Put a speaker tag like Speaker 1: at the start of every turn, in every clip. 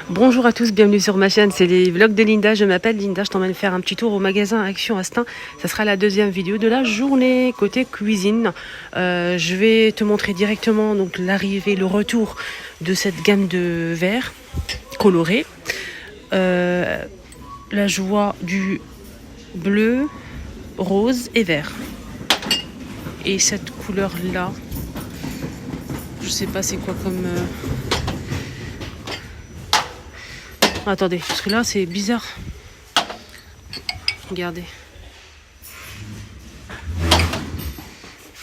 Speaker 1: Bonjour à tous, bienvenue sur ma chaîne, c'est les vlogs de Linda. Je m'appelle Linda, je t'emmène faire un petit tour au magasin Action Instinct. Ça sera la deuxième vidéo de la journée côté cuisine. Je vais te montrer directement donc l'arrivée, le retour de cette gamme de verres colorés. La joie du bleu, rose et vert. Et cette couleur là, je sais pas c'est quoi comme... Attendez, parce que là c'est bizarre. Regardez.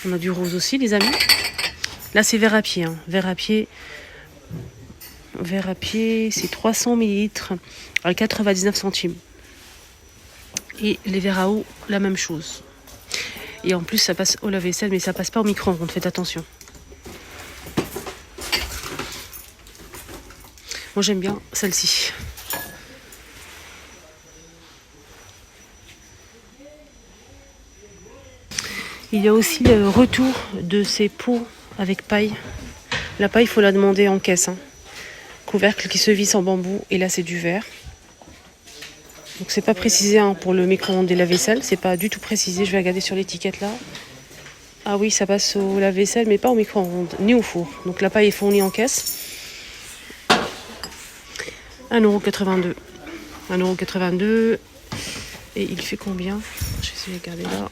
Speaker 1: On a du rose aussi les amis. Là c'est verre à pied. Hein. Verre à pied c'est 300 ml à 99 centimes. Et les verres à eau, la même chose. Et en plus ça passe au lave-vaisselle mais ça passe pas au micro-ondes, faites attention. Moi j'aime bien celle-ci. Il y a aussi le retour de ces pots avec paille. La paille, il faut la demander en caisse. Hein. Couvercle qui se visse en bambou. Et là, c'est du verre. Donc, c'est pas précisé hein, pour le micro-ondes et la vaisselle. C'est pas du tout précisé. Je vais regarder sur l'étiquette là. Ah oui, ça passe au lave-vaisselle, mais pas au micro-ondes, ni au four. Donc, la paille est fournie en caisse. 1,82 €. 1,82 €. Et il fait combien? Je vais essayer de regarder là.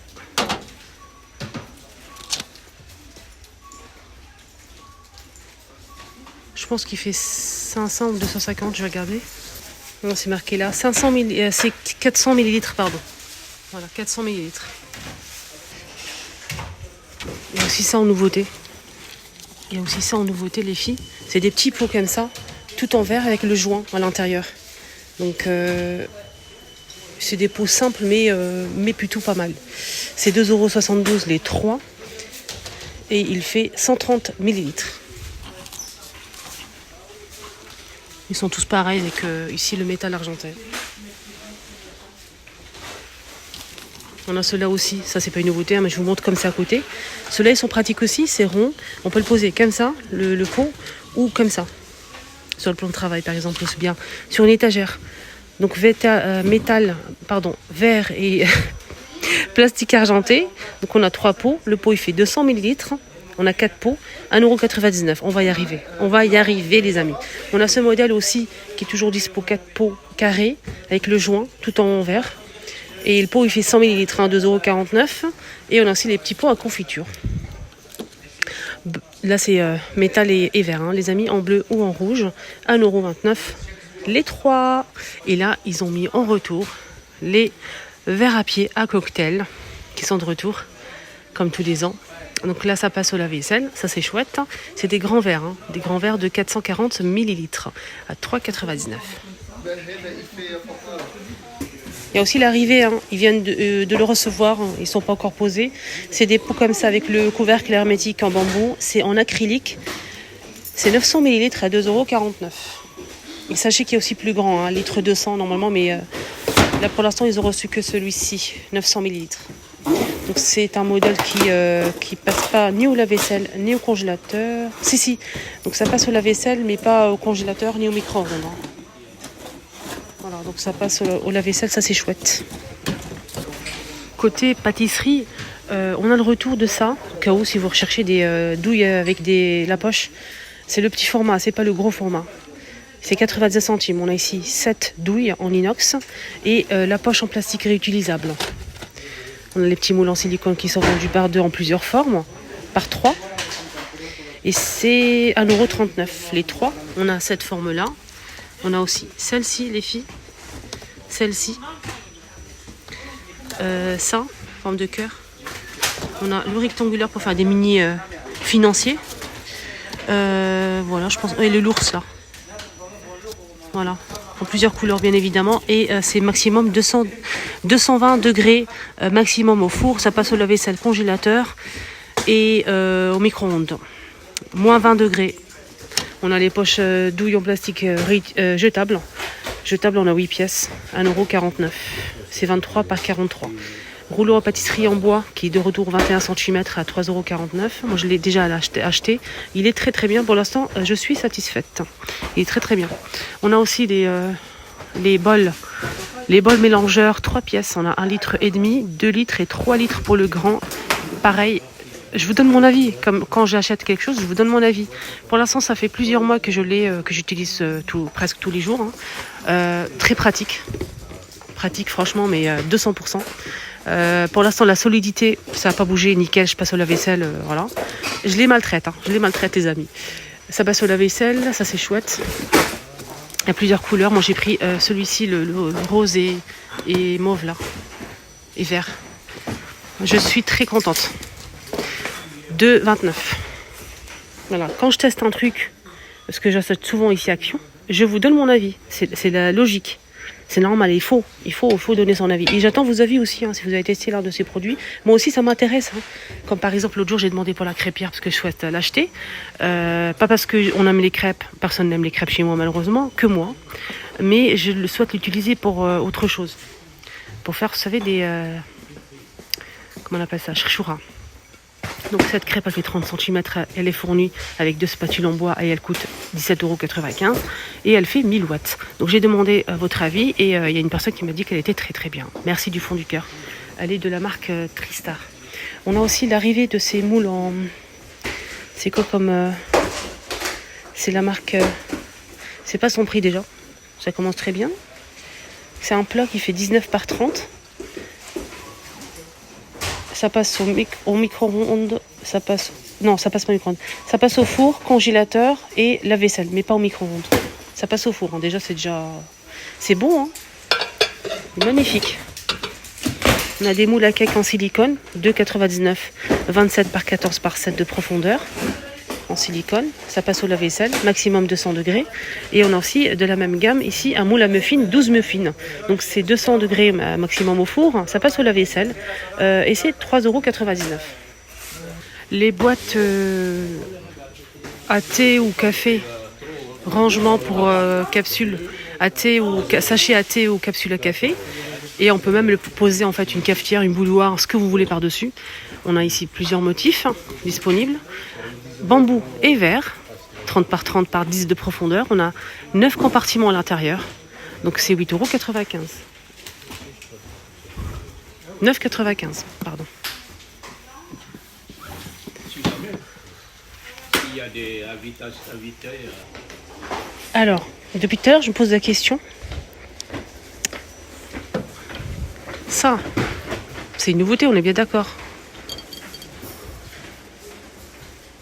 Speaker 1: Je pense qu'il fait 500 ou 250, je vais regarder. Non, c'est marqué là. 500 ml, c'est 400 ml, pardon. Voilà, 400 ml. Il y a aussi ça en nouveauté. Les filles. C'est des petits pots comme ça, tout en verre avec le joint à l'intérieur. Donc, c'est des pots simples, mais plutôt pas mal. C'est 2,72 € les 3. Et il fait 130 ml. Ils sont tous pareils avec ici le métal argenté. On a ceux-là aussi, ça c'est pas une nouveauté, hein, mais je vous montre comme ça à côté. Ceux-là ils sont pratiques aussi, c'est rond. On peut le poser comme ça, le pot, ou comme ça. Sur le plan de travail par exemple, c'est bien. Sur une étagère. Donc verre et plastique argenté. Donc on a 3 pots. Le pot il fait 200 ml. On a 4 pots, 1,99 €. On va y arriver les amis. On a ce modèle aussi qui est toujours dispo, 4 pots carrés avec le joint tout en verre. Et le pot il fait 100 ml, 2,49 €. Et on a aussi les petits pots à confiture. Là c'est métal et vert hein, les amis, en bleu ou en rouge. 1,29 € les 3. Et là ils ont mis en retour les verres à pied à cocktail qui sont de retour comme tous les ans. Donc là, ça passe au lave-vaisselle, ça c'est chouette. C'est des grands verres, hein, des grands verres de 440 ml à 3,99 €. Il y a aussi l'arrivée, hein, ils viennent de le recevoir, hein, ils ne sont pas encore posés. C'est des pots comme ça avec le couvercle hermétique en bambou, c'est en acrylique. C'est 900 ml à 2,49 €. Et sachez qu'il y a aussi plus grand, hein, litre 200 normalement, mais là pour l'instant ils ont reçu que celui-ci, 900 ml. Donc c'est un modèle qui passe pas ni au lave-vaisselle ni au congélateur. Si. Donc ça passe au lave-vaisselle mais pas au congélateur ni au micro-ondes. Voilà, donc ça passe au lave-vaisselle, ça c'est chouette. Côté pâtisserie, on a le retour de ça, au cas où si vous recherchez des douilles avec la poche. C'est le petit format, c'est pas le gros format. C'est 90 centimes. On a ici 7 douilles en inox et la poche en plastique réutilisable. On a les petits moules en silicone qui sont vendus par 2 en plusieurs formes, par 3. Et c'est 1,39 € les 3. On a cette forme-là. On a aussi celle-ci, les filles. Celle-ci. Ça, forme de cœur. On a le rectangulaire pour faire des mini financiers. Voilà, je pense. Et l'ours là. Voilà. En plusieurs couleurs bien évidemment et c'est maximum 220 degrés maximum au four, ça passe au lave-vaisselle, congélateur et au micro-ondes. Moins 20 degrés. On a les poches douilles en plastique jetables. Jetables, on a 8 pièces, 1,49 €. C'est 23 par 43. Rouleau en pâtisserie en bois qui est de retour 21 cm à 3,49 €. Moi je l'ai déjà acheté. Il est très très bien. Pour l'instant, je suis satisfaite. Il est très très bien. On a aussi les bols. Les bols mélangeurs, 3 pièces. On a 1,5 litre, 2 litres et 3 litres pour le grand. Pareil, je vous donne mon avis. Comme quand j'achète quelque chose, je vous donne mon avis. Pour l'instant, ça fait plusieurs mois que je l'ai, que j'utilise presque tous les jours. Très pratique. Pratique, franchement, mais 200%. Pour l'instant, la solidité, ça n'a pas bougé. Nickel, je passe au lave-vaisselle. Voilà. Je les maltraite. Je les maltraite, les amis. Ça passe au lave-vaisselle. Ça, c'est chouette. Il y a plusieurs couleurs. Moi, j'ai pris celui-ci, le rose et mauve, là. Et vert. Je suis très contente. 2,29 €. Voilà. Quand je teste un truc, parce que j'achète souvent ici à Action, je vous donne mon avis. C'est la logique. C'est normal. Il faut donner son avis. Et j'attends vos avis aussi, si vous avez testé l'un de ces produits. Moi aussi, ça m'intéresse. Comme par exemple, l'autre jour, j'ai demandé pour la crêpière parce que je souhaite l'acheter. Pas parce qu'on aime les crêpes. Personne n'aime les crêpes chez moi, malheureusement, que moi. Mais je souhaite l'utiliser pour autre chose. Pour faire, vous savez, des... comment on appelle ça? Chouchoura. Donc cette crêpe, elle fait 30 cm, elle est fournie avec 2 spatules en bois et elle coûte 17,95 € et elle fait 1000 watts. Donc j'ai demandé votre avis et il y a une personne qui m'a dit qu'elle était très très bien. Merci du fond du cœur. Elle est de la marque Tristar. On a aussi l'arrivée de ces moules en... C'est quoi comme... C'est la marque... C'est pas son prix déjà. Ça commence très bien. C'est un plat qui fait 19 par 30. Ça passe au micro-ondes, ça passe... Non, ça passe pas au micro-ondes. Ça passe au four, congélateur et lave-vaisselle, mais pas au micro-ondes. Ça passe au four, déjà c'est déjà... C'est bon, magnifique. On a des moules à cake en silicone, 2,99 €, 27 par 14 par 7 de profondeur. En silicone, ça passe au lave-vaisselle, maximum 200 degrés. Et on a aussi de la même gamme ici un moule à muffins, 12 muffins. Donc c'est 200 degrés maximum au four, ça passe au lave-vaisselle et c'est 3,99 €. Les boîtes à thé ou café, rangement pour capsules à thé ou sachets à thé ou capsules à café. Et on peut même le poser en fait une cafetière, une bouilloire, ce que vous voulez par-dessus. On a ici plusieurs motifs disponibles. Bambou et verre, 30 par 30 par 10 de profondeur. On a 9 compartiments à l'intérieur. Donc c'est 8,95 €. 9,95 €, pardon. Il y a des invités. Alors, depuis tout à l'heure, je me pose la question. Ça, c'est une nouveauté, on est bien d'accord.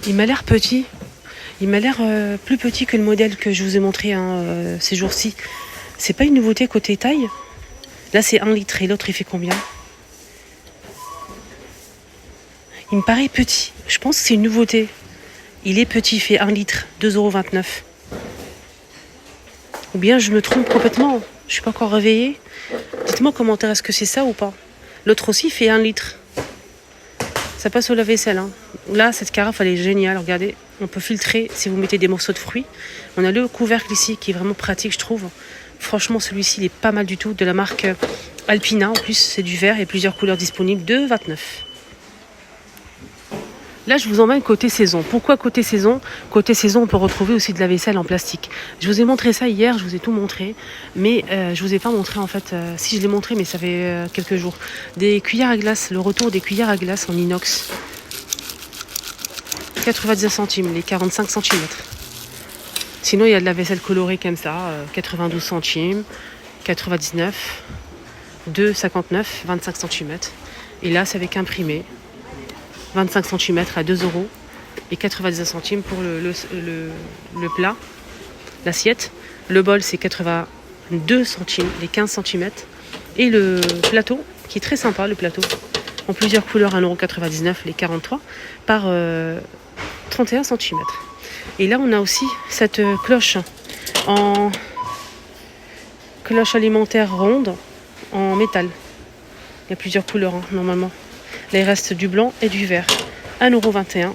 Speaker 1: Il m'a l'air petit. Il m'a l'air plus petit que le modèle que je vous ai montré ces jours-ci. C'est pas une nouveauté côté taille. Là, c'est 1 litre et l'autre, il fait combien? Il me paraît petit. Je pense que c'est une nouveauté. Il est petit, il fait 1 litre, 2,29 €. Ou bien je me trompe complètement. Je suis pas encore réveillée. Dites-moi en commentaire, est-ce que c'est ça ou pas? L'autre aussi fait 1 litre. Ça passe au lave-vaisselle. Là, cette carafe, elle est géniale. Regardez, on peut filtrer si vous mettez des morceaux de fruits. On a le couvercle ici qui est vraiment pratique, je trouve. Franchement, celui-ci, il est pas mal du tout. De la marque Alpina. En plus, c'est du verre et plusieurs couleurs disponibles. 2,29 €. Là, je vous emmène côté saison. Pourquoi côté saison? Côté saison, on peut retrouver aussi de la vaisselle en plastique. Je vous ai montré ça hier, je vous ai tout montré. Mais je vous ai pas montré en fait. Si je l'ai montré, mais ça fait quelques jours. Des cuillères à glace, le retour des cuillères à glace en inox. 90 centimes, les 45 cm. Sinon, il y a de la vaisselle colorée comme ça, 92 centimes, 99, 2,59, 25 cm. Et là, c'est avec imprimé. 25 cm à 2 € et 90 centimes pour le plat, l'assiette. Le bol, c'est 82 centimes, les 15 cm. Et le plateau, qui est très sympa, le plateau, en plusieurs couleurs, 1,99 € les 43 par 31 cm. Et là, on a aussi cette cloche en cloche alimentaire ronde en métal. Il y a plusieurs couleurs, normalement. Là, il reste du blanc et du vert. 1,21 €.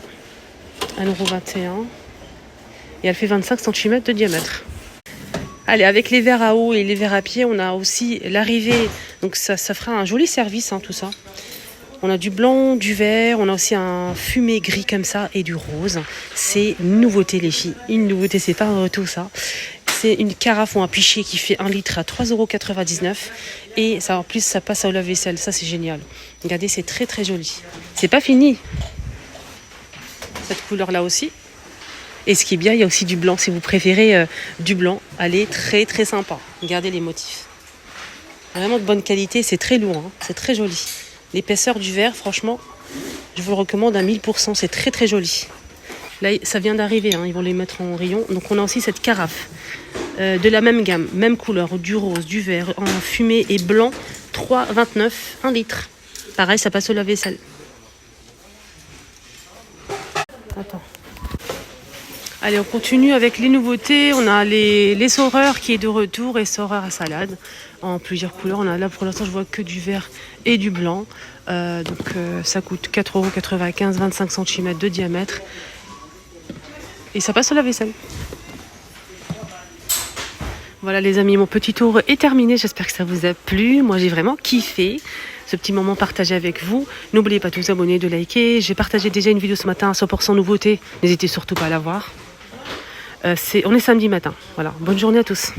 Speaker 1: 1,21 €. Et elle fait 25 cm de diamètre. Allez, avec les verres à eau et les verres à pied, on a aussi l'arrivée. Donc ça fera un joli service, tout ça. On a du blanc, du vert, on a aussi un fumé gris comme ça et du rose. C'est une nouveauté les filles, une nouveauté, c'est pas un retour ça. C'est une carafe ou un pichet qui fait 1 litre à 3,99 € et ça en plus ça passe au lave-vaisselle, ça c'est génial. Regardez, c'est très très joli. C'est pas fini. Cette couleur là aussi. Et ce qui est bien, il y a aussi du blanc. Si vous préférez du blanc, elle est très très sympa. Regardez les motifs. Vraiment de bonne qualité, c'est très lourd, hein. C'est très joli. L'épaisseur du verre, franchement, je vous le recommande à 1000%, c'est très très joli. Là, ça vient d'arriver, hein. Ils vont les mettre en rayon. Donc on a aussi cette carafe de la même gamme, même couleur, du rose, du vert, en fumé et blanc, 3,29 €, 1 litre. Pareil, ça passe au lave-vaisselle. Attends. Allez, on continue avec les nouveautés. On a les saureurs qui est de retour et saureurs à salade en plusieurs couleurs. On a là pour l'instant, je vois que du vert et du blanc. Ça coûte 4,95 €, 25 cm de diamètre. Et ça passe au lave-vaisselle. Voilà les amis, mon petit tour est terminé. J'espère que ça vous a plu. Moi, j'ai vraiment kiffé ce petit moment partagé avec vous. N'oubliez pas de vous abonner, de liker. J'ai partagé déjà une vidéo ce matin à 100% nouveauté. N'hésitez surtout pas à la voir. On est samedi matin. Voilà. Bonne journée à tous.